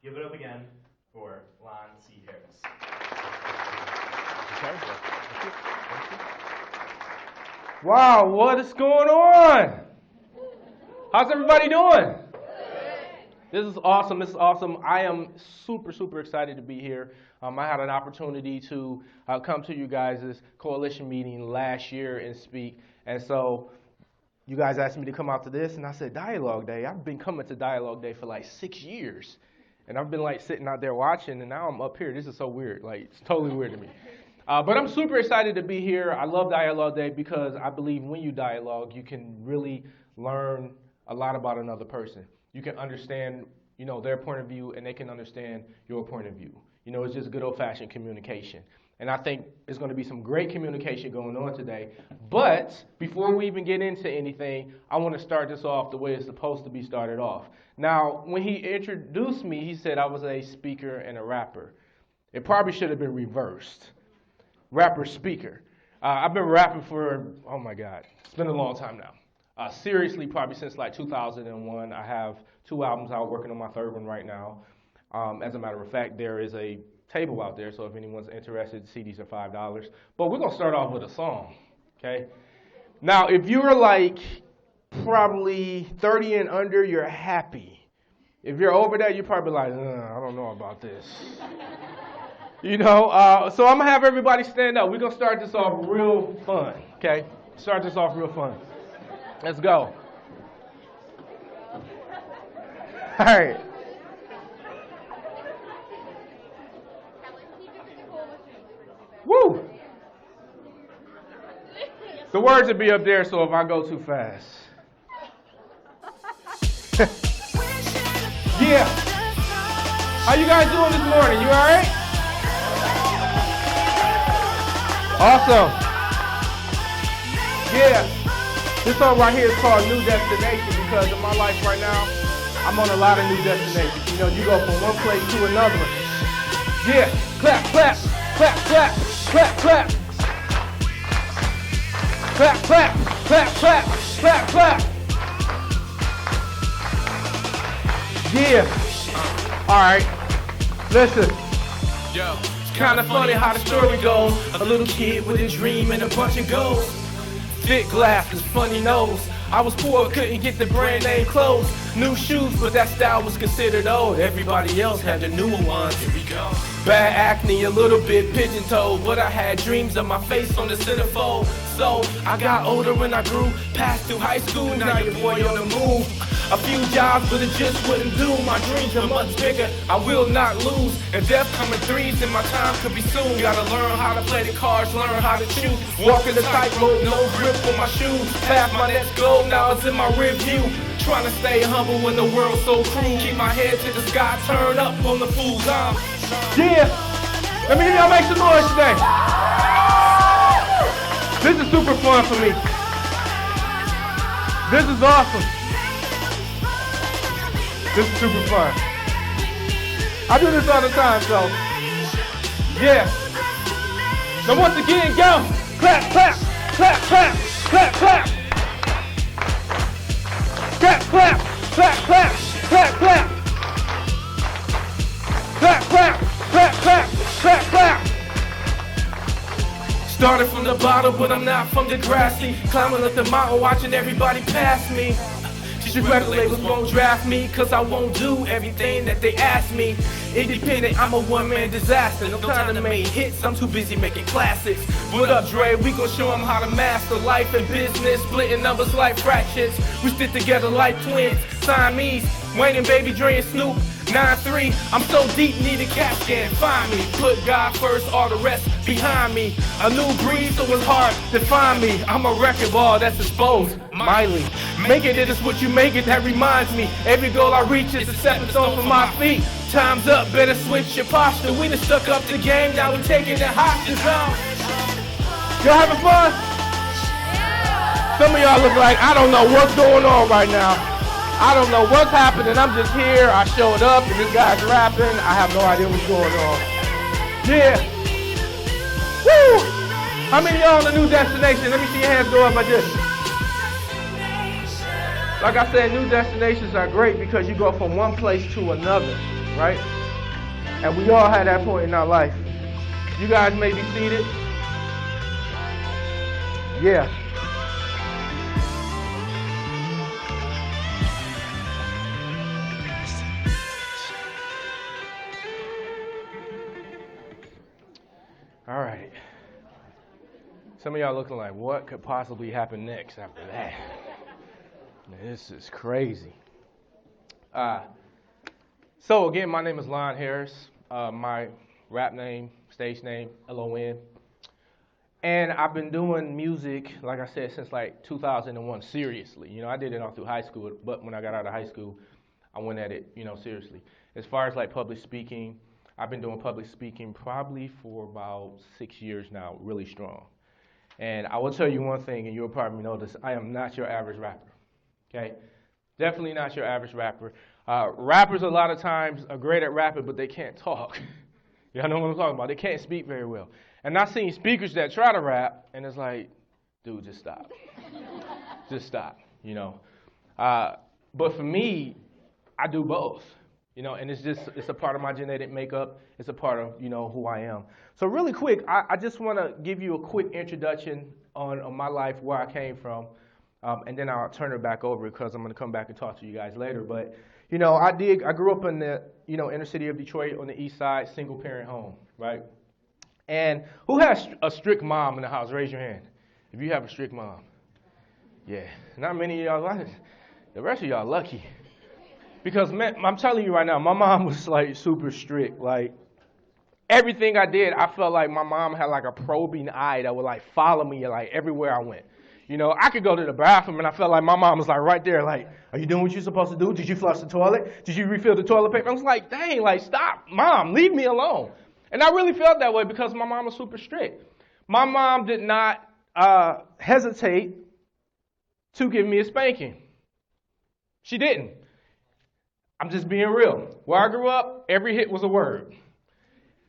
Give it up again for Lon C. Harris. Wow, what is going on? How's everybody doing? This is awesome. This is awesome. I am super excited to be here. I had an opportunity to come to you guys' coalition meeting last year and speak. And so you guys asked me to come out to this, and I said, Dialogue Day. I've been coming to Dialogue Day for like 6 years. And I've been like sitting out there watching, and now I'm up here. This is so weird. Like, it's totally weird to me. But I'm super excited to be here. I love Dialogue Day because I believe when you dialogue, you can really learn a lot about another person. You can understand, their point of view, and they can understand your point of view. It's just good old-fashioned communication. And I think there's going to be some great communication going on today. But before we even get into anything, I want to start this off the way it's supposed to be started off. Now, when he introduced me, he said I was a speaker and a rapper. It probably should have been reversed. Rapper, speaker. I've been rapping for, oh my God, it's been a long time now. Seriously, probably since like 2001. I have 2 albums out, working on my 3rd one right now. As a matter of fact, there is a table out there, so if anyone's interested, CDs are $5. But we're going to start off with a song, okay? Now, if you're like probably 30 and under, you're happy. If you're over that, you're probably like, I don't know about this. So I'm going to have everybody stand up. We're going to start this off real fun, okay? Start this off real fun. Let's go. All right. Woo! The words will be up there, so if I go too fast. Yeah. How you guys doing this morning? You all right? Awesome. Yeah. This song right here is called New Destination because in my life right now, I'm on a lot of new destinations. You go from one place to another. Yeah. Clap, clap, clap, clap, clap, clap. Clap, clap, clap, clap, clap, clap. Yeah. All right. Listen. Yo. It's kind of funny how the story goes. A little kid with a dream and a bunch of goals. Thick glasses, funny nose. I was poor, couldn't get the brand name clothes. New shoes, but that style was considered old. Everybody else had the newer ones. Here we go. Bad acne, a little bit pigeon-toed, but I had dreams of my face on the centerfold. So I got older when I grew, passed through high school, now your boy on the move. A few jobs, but it just wouldn't do. My dreams are much bigger, I will not lose. If death come in threes, then my time could be soon. Gotta learn how to play the cards, learn how to choose. Walking the tightrope, no grip on my shoes. Past my next goal, now it's in my rear view. Trying to stay humble when the world's so cruel. Keep my head to the sky, turn up on the fool's arm. Yeah, let me hear y'all make some noise today. This is super fun for me. This is awesome. This is super fun. I do this all the time, so yeah. So once again, go. Clap, clap, clap, clap, clap, clap. Clap, clap, clap, clap, clap, clap. Clap, clap, clap, clap, clap, clap. Started from the bottom, but I'm not from the grassy. Climbing up the mountain, watching everybody pass me. These record labels won't draft me, cause I won't do everything that they ask me. Independent, I'm a one-man disaster. No time to make hits, I'm too busy making classics. What up, Dre? We gon' show them how to master life and business, splitting numbers like fractions. We stick together like twins, Siamese. Wayne and Baby Dre and Snoop, 9-3. I'm so deep, need a CAT scan, find me. Put God first, all the rest behind me. A new breed, so it's hard to find me. I'm a wrecking ball that's exposed, Miley. Making it is what you make it, that reminds me. Every goal I reach is a stepping stone for my feet. Time's up, better switch your posture. We done stuck up the game, now we're taking it hostage on. Y'all having fun? Some of y'all look like I don't know what's going on right now. I don't know what's happening. I'm just here. I showed up and this guy's rapping. I have no idea what's going on. Yeah. Woo! How many of y'all on the new destination? Let me see your hands go up like this. Like I said, new destinations are great because you go from one place to another. right? And we all had that point in our life. You guys may be seated. Yeah. All right. Some of y'all looking like, what could possibly happen next after that? This is crazy. So again, my name is Lon Harris. My rap name, stage name, Elohin. And I've been doing music, like I said, since like 2001, seriously. You know, I did it all through high school, but when I got out of high school, I went at it, you know, seriously. As far as like public speaking, I've been doing public speaking probably for about 6 years now, really strong. And I will tell you one thing, and you'll probably know this, I am not your average rapper, okay? Definitely not your average rapper. Rappers a lot of times are great at rapping, but they can't talk. Y'all know what I'm talking about. They can't speak very well. And I've seen speakers that try to rap, and it's like, dude, just stop. Just stop, you know. But for me, I do both, you know, and it's a part of my genetic makeup. It's a part of, you know, who I am. So really quick, I just want to give you a quick introduction on my life, where I came from, and then I'll turn it back over because I'm going to come back and talk to you guys later. But, you know, I grew up in the, you know, inner city of Detroit on the east side, single parent home, right? And who has a strict mom in the house? Raise your hand if you have a strict mom. Yeah, not many of y'all. The rest of y'all lucky. Because, man, I'm telling you right now, my mom was, like, super strict. Like, everything I did, I felt like my mom had, like, a probing eye that would, like, follow me, like, everywhere I went. You know, I could go to the bathroom, and I felt like my mom was, like, right there, like, are you doing what you're supposed to do? Did you flush the toilet? Did you refill the toilet paper? I was like, dang, like, stop. Mom, leave me alone. And I really felt that way because my mom was super strict. My mom did not hesitate to give me a spanking. She didn't. I'm just being real. Where I grew up, every hit was a word.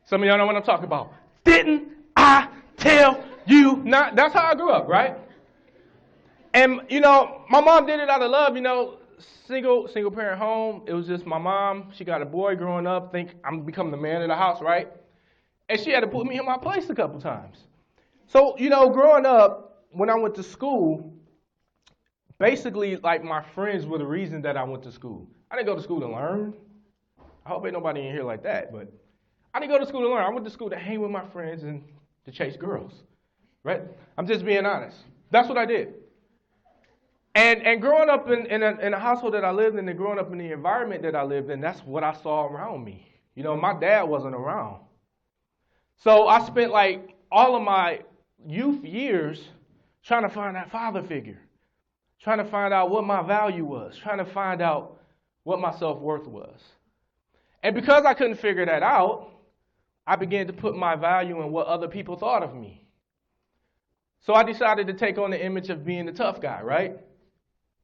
Some of y'all know what I'm talking about. Didn't I tell you not? That's how I grew up, right? And, you know, my mom did it out of love, you know, single parent home. It was just my mom. She got a boy growing up, think I'm becoming the man of the house, right? And she had to put me in my place a couple times. So, you know, growing up, when I went to school, basically, like, my friends were the reason that I went to school. I didn't go to school to learn. I hope ain't nobody in here like that, but I didn't go to school to learn. I went to school to hang with my friends and to chase girls, right? I'm just being honest. That's what I did. And growing up in a household that I lived in and growing up in the environment that I lived in, that's what I saw around me. You know, my dad wasn't around. So I spent, like, all of my youth years trying to find that father figure, trying to find out what my value was, trying to find out what my self-worth was. And because I couldn't figure that out, I began to put my value in what other people thought of me. So I decided to take on the image of being the tough guy, right?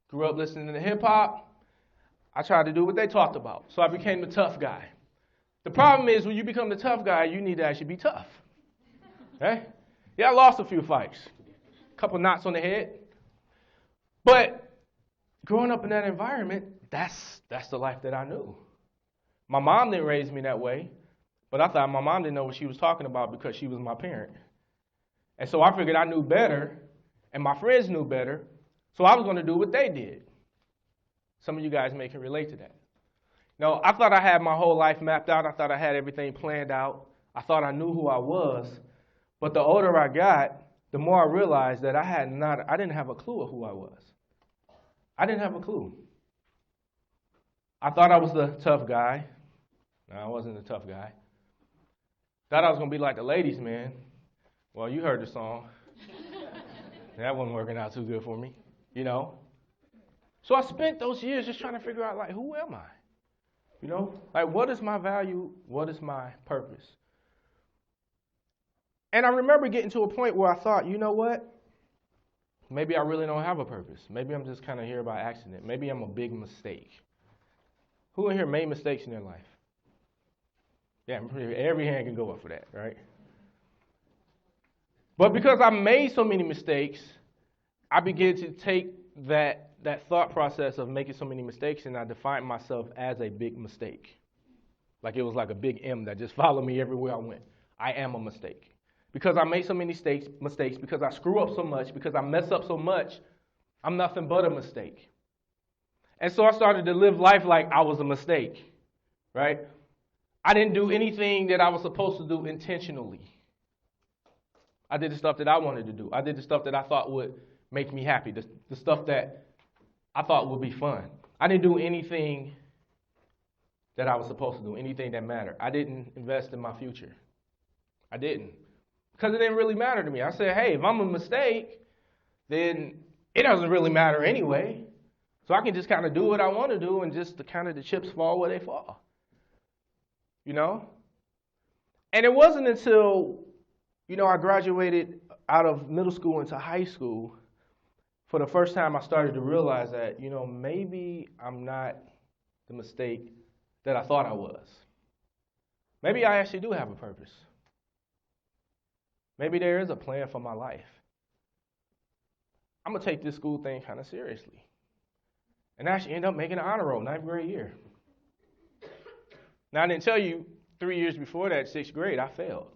Grew up listening to hip-hop. I tried to do what they talked about. So I became the tough guy. The problem is when you become the tough guy, you need to actually be tough. Okay? Yeah, I lost a few fights. A couple knots on the head. But growing up in that environment, that's the life that I knew. My mom didn't raise me that way, but I thought my mom didn't know what she was talking about because she was my parent. And so I figured I knew better, and my friends knew better, so I was going to do what they did. Some of you guys may can relate to that. No, I thought I had my whole life mapped out. I thought I had everything planned out. I thought I knew who I was. But the older I got, the more I realized that I didn't have a clue of who I was. I didn't have a clue. I thought I was the tough guy. No, I wasn't the tough guy. Thought I was going to be like the ladies' man. Well, you heard the song. That wasn't working out too good for me, you know. So I spent those years just trying to figure out, like, who am I? You know, like, what is my value? What is my purpose? And I remember getting to a point where I thought, you know what? Maybe I really don't have a purpose. Maybe I'm just kind of here by accident. Maybe I'm a big mistake. Who in here made mistakes in their life? Yeah, every hand can go up for that, right? But because I made so many mistakes, I began to take that thought process of making so many mistakes, and I defined myself as a big mistake. Like it was like a big M that just followed me everywhere I went. I am a mistake. Because I make so many mistakes, because I screw up so much, because I mess up so much, I'm nothing but a mistake. And so I started to live life like I was a mistake, right? I didn't do anything that I was supposed to do intentionally. I did the stuff that I wanted to do. I did the stuff that I thought would make me happy, the stuff that I thought would be fun. I didn't do anything that I was supposed to do, anything that mattered. I didn't invest in my future. I didn't. Because it didn't really matter to me. I said, hey, if I'm a mistake, then it doesn't really matter anyway. So I can just kind of do what I want to do and just the chips fall where they fall. You know? And it wasn't until, I graduated out of middle school into high school, for the first time I started to realize that, maybe I'm not the mistake that I thought I was. Maybe I actually do have a purpose. Maybe there is a plan for my life. I'm going to take this school thing kind of seriously. And actually end up making an honor roll, 9th grade year. Now, I didn't tell you 3 years before that, 6th grade, I failed.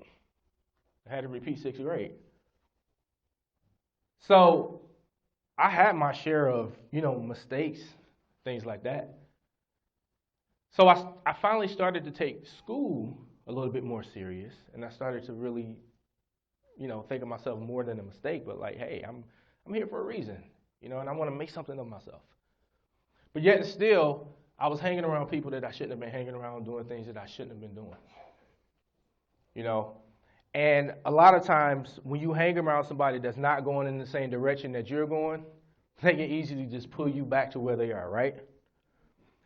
I had to repeat 6th grade. So I had my share of, mistakes, things like that. So I finally started to take school a little bit more serious, and I started to really, think of myself more than a mistake, but like, hey, I'm here for a reason, and I want to make something of myself. But yet and still, I was hanging around people that I shouldn't have been hanging around, doing things that I shouldn't have been doing. And a lot of times when you hang around somebody that's not going in the same direction that you're going, they can easily just pull you back to where they are, right?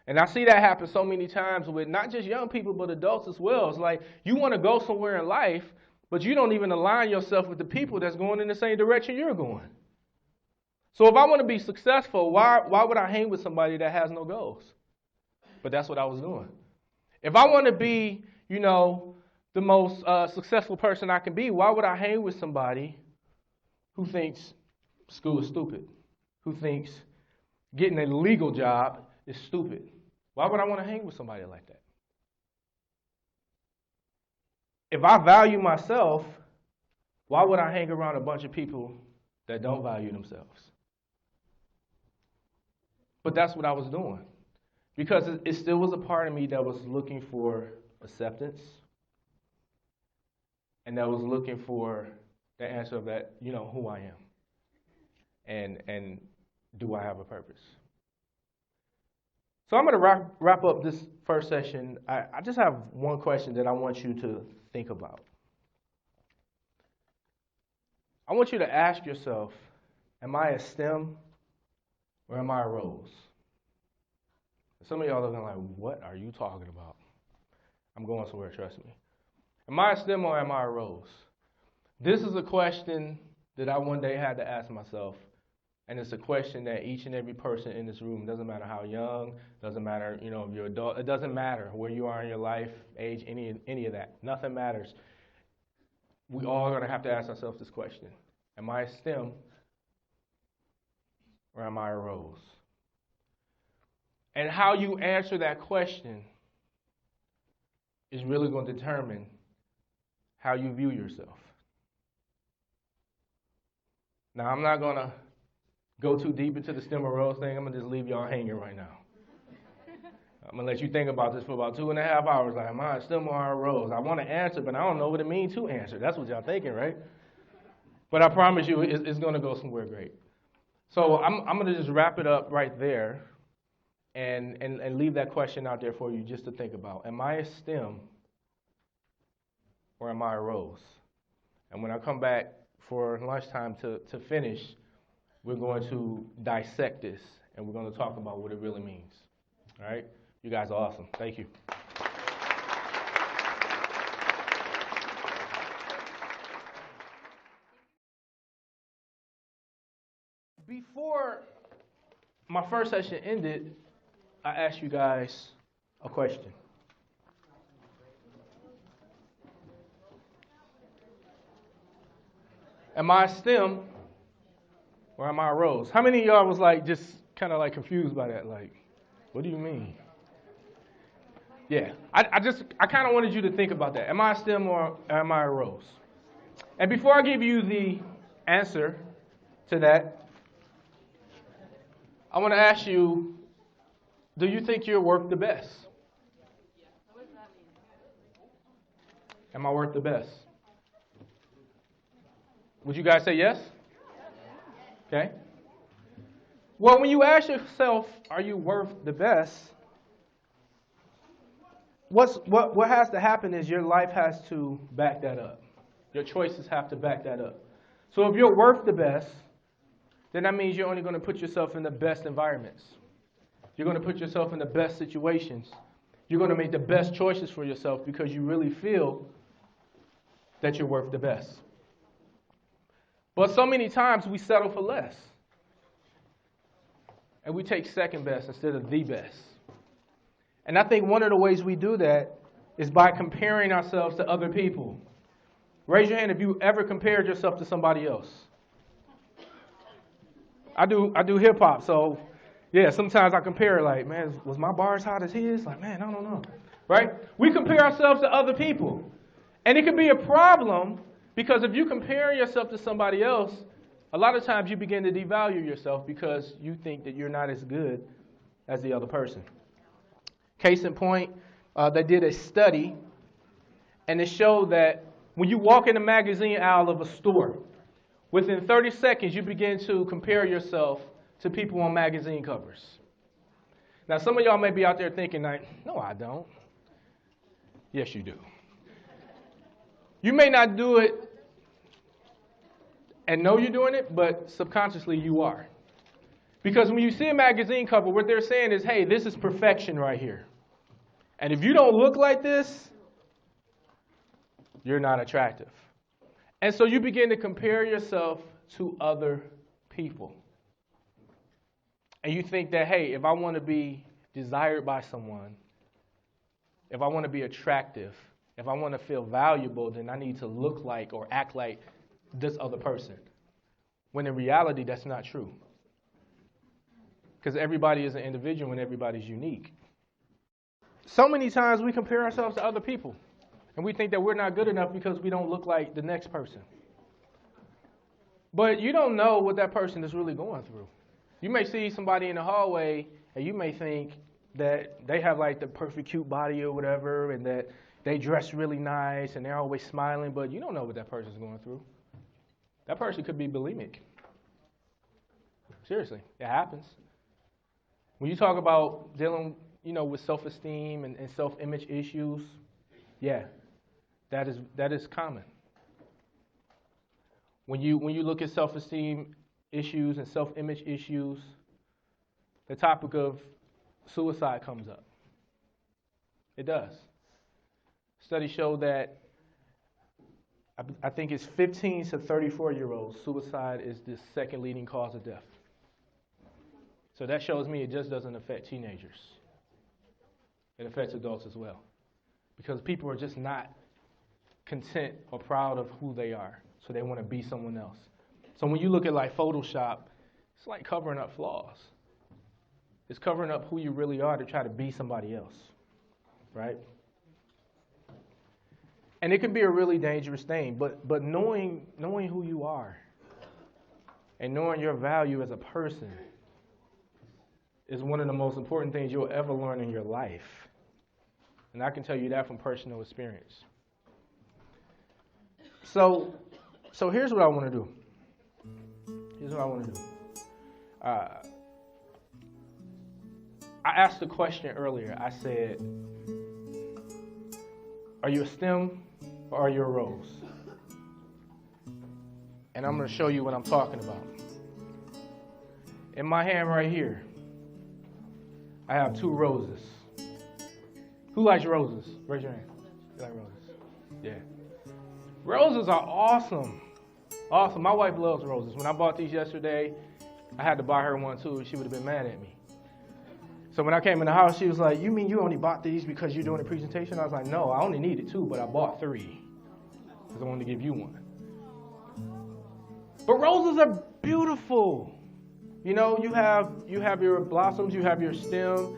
And I see that happen so many times with not just young people, but adults as well. It's like you want to go somewhere in life, but you don't even align yourself with the people that's going in the same direction you're going. So if I want to be successful, why would I hang with somebody that has no goals? But that's what I was doing. If I want to be, the most successful person I can be, why would I hang with somebody who thinks school is stupid, who thinks getting a legal job is stupid? Why would I want to hang with somebody like that? If I value myself, why would I hang around a bunch of people that don't value themselves? But that's what I was doing. Because it still was a part of me that was looking for acceptance. And that was looking for the answer of that, who I am. And do I have a purpose? So I'm going to wrap up this first session. I just have one question that I want you to think about. I want you to ask yourself, am I a STEM or am I a Rose? Some of y'all are looking like, what are you talking about? I'm going somewhere, trust me. Am I a STEM or am I a Rose? This is a question that I one day had to ask myself, and it's a question that each and every person in this room, doesn't matter how young, doesn't matter, if you're adult, it doesn't matter where you are in your life, age, any of that. Nothing matters. We all are going to have to ask ourselves this question. Am I a STEM or am I a Rose? And how you answer that question is really going to determine how you view yourself. Now, I'm not going to go too deep into the STEM or Rose thing. I'm going to just leave y'all hanging right now. I'm going to let you think about this for about 2.5 hours. Like, am I a STEM or a Rose? I want to answer, but I don't know what it means to answer. That's what y'all thinking, right? But I promise you, it's going to go somewhere great. So I'm going to just wrap it up right there and leave that question out there for you just to think about. Am I a STEM or am I a Rose? And when I come back for lunchtime to finish, we're going to dissect this, and we're going to talk about what it really means. All right? You guys are awesome. Thank you. Before my first session ended, I asked you guys a question. Am I a STEM or am I a Rose? How many of y'all was like just kind of like confused by that? Like, what do you mean? Yeah, I kind of wanted you to think about that. Am I a stem or am I a rose? And before I give you the answer to that, I want to ask you, do you think you're worth the best? Am I worth the best? Would you guys say yes? Okay. Well, when you ask yourself, are you worth the best? What has to happen is your life has to back that up. Your choices have to back that up. So if you're worth the best, then that means you're only going to put yourself in the best environments. You're going to put yourself in the best situations. You're going to make the best choices for yourself because you really feel that you're worth the best. But so many times we settle for less. And we take second best instead of the best. And I think one of the ways we do that is by comparing ourselves to other people. Raise your hand if you ever compared yourself to somebody else. I do hip hop, so yeah, sometimes I compare like, man, was my bar as hot as his? Like, man, I don't know. Right? We compare ourselves to other people. And it can be a problem because if you compare yourself to somebody else, a lot of times you begin to devalue yourself because you think that you're not as good as the other person. Case in point, they did a study, and it showed that when you walk in the magazine aisle of a store, within 30 seconds you begin to compare yourself to people on magazine covers. Now, some of y'all may be out there thinking, like, no, I don't. Yes, you do. You may not do it and know you're doing it, but subconsciously you are. Because when you see a magazine cover, what they're saying is, hey, this is perfection right here. And if you don't look like this, you're not attractive. And so you begin to compare yourself to other people. And you think that, hey, if I want to be desired by someone, if I want to be attractive, if I want to feel valuable, then I need to look like or act like this other person. When in reality, that's not true. Because everybody is an individual and everybody's unique. So many times we compare ourselves to other people. And we think that we're not good enough because we don't look like the next person. But you don't know what that person is really going through. You may see somebody in the hallway and you may think that they have like the perfect cute body or whatever and that they dress really nice and they're always smiling, but you don't know what that person's going through. That person could be bulimic. Seriously, it happens. When you talk about dealing, with self-esteem and self-image issues, yeah, that is common. When you look at self-esteem issues and self-image issues, the topic of suicide comes up. It does. Studies show that I think it's 15 to 34-year-olds, suicide is the second leading cause of death. So that shows me it just doesn't affect teenagers. It affects adults as well. Because people are just not content or proud of who they are. So they want to be someone else. So when you look at like Photoshop, it's like covering up flaws. It's covering up who you really are to try to be somebody else. Right? And it can be a really dangerous thing. But knowing who you are and knowing your value as a person is one of the most important things you'll ever learn in your life. And I can tell you that from personal experience. So here's what I want to do. I asked the question earlier. I said, are you a stem or are you a rose? And I'm going to show you what I'm talking about. In my hand right here, I have 2 roses. Who likes roses? Raise your hand. You like roses? Yeah. Roses are awesome. Awesome. My wife loves roses. When I bought these yesterday, I had to buy her one too. She would have been mad at me. So when I came in the house, she was like, you mean you only bought these because you're doing a presentation? I was like, no, I only needed 2, but I bought 3 because I wanted to give you one. But roses are beautiful. You have your blossoms, you have your stem.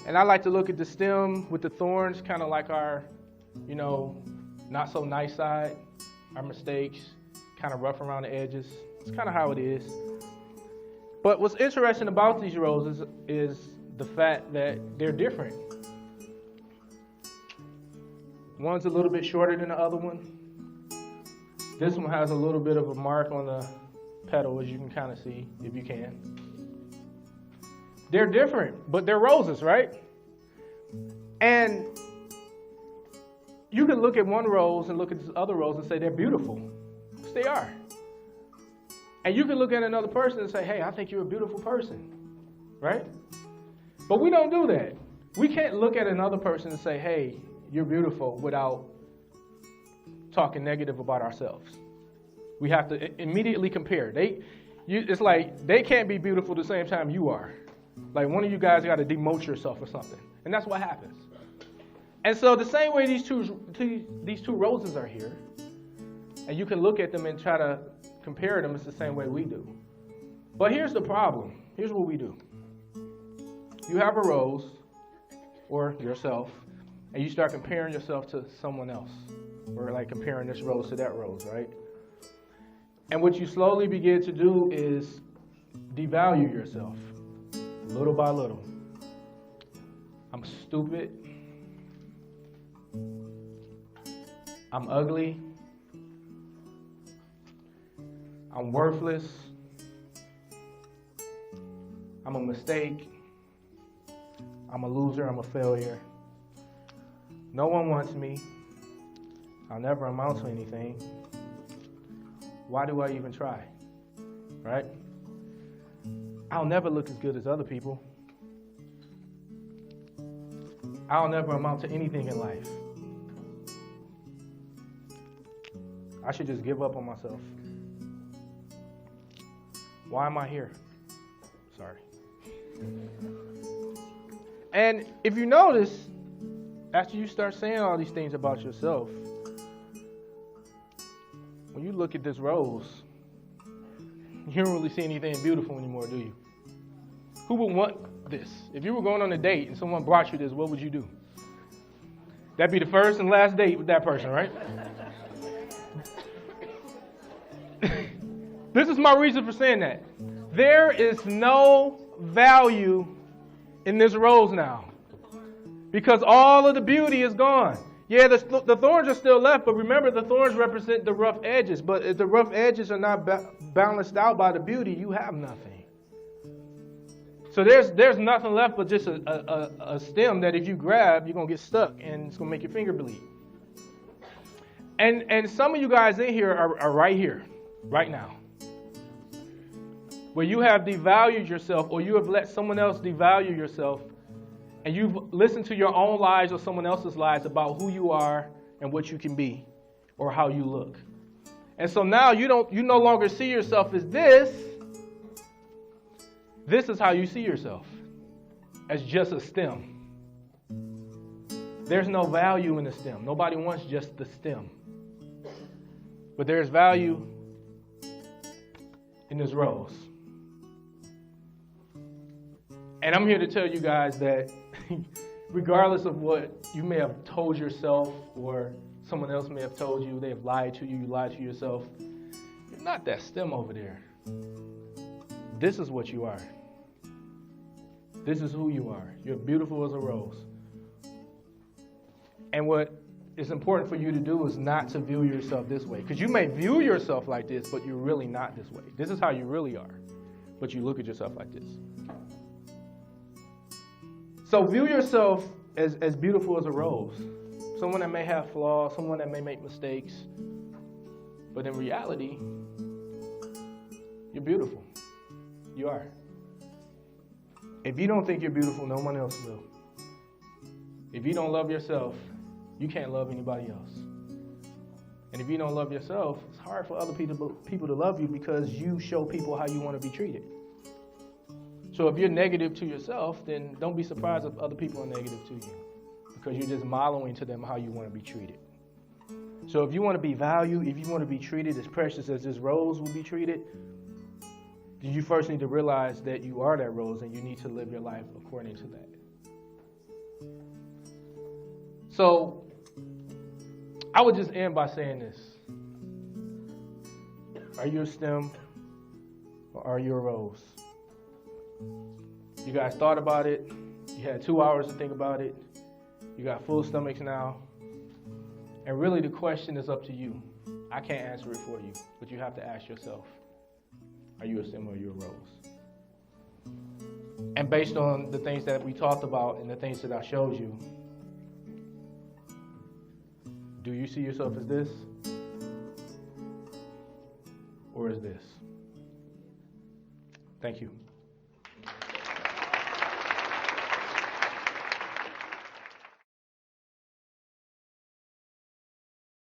And I like to look at the stem with the thorns, kind of like our, not so nice side, our mistakes, kind of rough around the edges. It's kind of how it is. But what's interesting about these roses is the fact that they're different. One's a little bit shorter than the other one. This one has a little bit of a mark on the petal, as you can kind of see, if you can. They're different, but they're roses, right? And you can look at one rose and look at this other rose and say they're beautiful. Yes, they are. And you can look at another person and say, hey, I think you're a beautiful person, right? But we don't do that. We can't look at another person and say, hey, you're beautiful, without talking negative about ourselves. We have to immediately compare. It's like they can't be beautiful at the same time you are. Like one of you guys got to demote yourself or something. And that's what happens. And so the same way these two roses are here, and you can look at them and try to compare them, it's the same way we do. But here's the problem. Here's what we do. You have a rose, or yourself, and you start comparing yourself to someone else. Or like comparing this rose to that rose, right? And what you slowly begin to do is devalue yourself, little by little. I'm stupid. I'm ugly. I'm worthless. I'm a mistake. I'm a loser. I'm a failure. No one wants me. I'll never amount to anything. Why do I even try? Right? I'll never look as good as other people. I'll never amount to anything in life. I should just give up on myself. Why am I here? Sorry. And if you notice, after you start saying all these things about yourself, when you look at this rose, you don't really see anything beautiful anymore, do you? Who would want this? If you were going on a date and someone brought you this, what would you do? That'd be the first and last date with that person, right? This is my reason for saying that. There is no value in this rose now, because all of the beauty is gone. Yeah, the thorns are still left, but remember, the thorns represent the rough edges. But if the rough edges are not balanced out by the beauty, you have nothing. So there's nothing left but just a stem that if you grab, you're going to get stuck, and it's going to make your finger bleed. And some of you guys in here are right here, right now, where you have devalued yourself, or you have let someone else devalue yourself, and you've listened to your own lies or someone else's lies about who you are and what you can be or how you look. And so now you no longer see yourself as this. This is how you see yourself, as just a stem. There's no value in the stem. Nobody wants just the stem. But there's value in this rose. And I'm here to tell you guys that regardless of what you may have told yourself or someone else may have told you, they have lied to you, you lied to yourself, you're not that stem over there. This is what you are. This is who you are. You're beautiful as a rose. And what is important for you to do is not to view yourself this way. Because you may view yourself like this, but you're really not this way. This is how you really are. But you look at yourself like this. So view yourself as beautiful as a rose. Someone that may have flaws, someone that may make mistakes. But in reality, you're beautiful. You are. If you don't think you're beautiful, no one else will. If you don't love yourself, you can't love anybody else. And if you don't love yourself, it's hard for other people to love you, because you show people how you want to be treated. So if you're negative to yourself, then don't be surprised if other people are negative to you, because you're just modeling to them how you want to be treated. So if you want to be valued, if you want to be treated as precious as this rose will be treated, then you first need to realize that you are that rose, and you need to live your life according to that. So I would just end by saying this. Are you a STEM or are you a Rose? You guys thought about it. You had 2 hours to think about it. You got full stomachs now. And really the question is up to you. I can't answer it for you, but you have to ask yourself, are you a STEM or are you a Rose? And based on the things that we talked about and the things that I showed you, do you see yourself as this or as this? Thank you.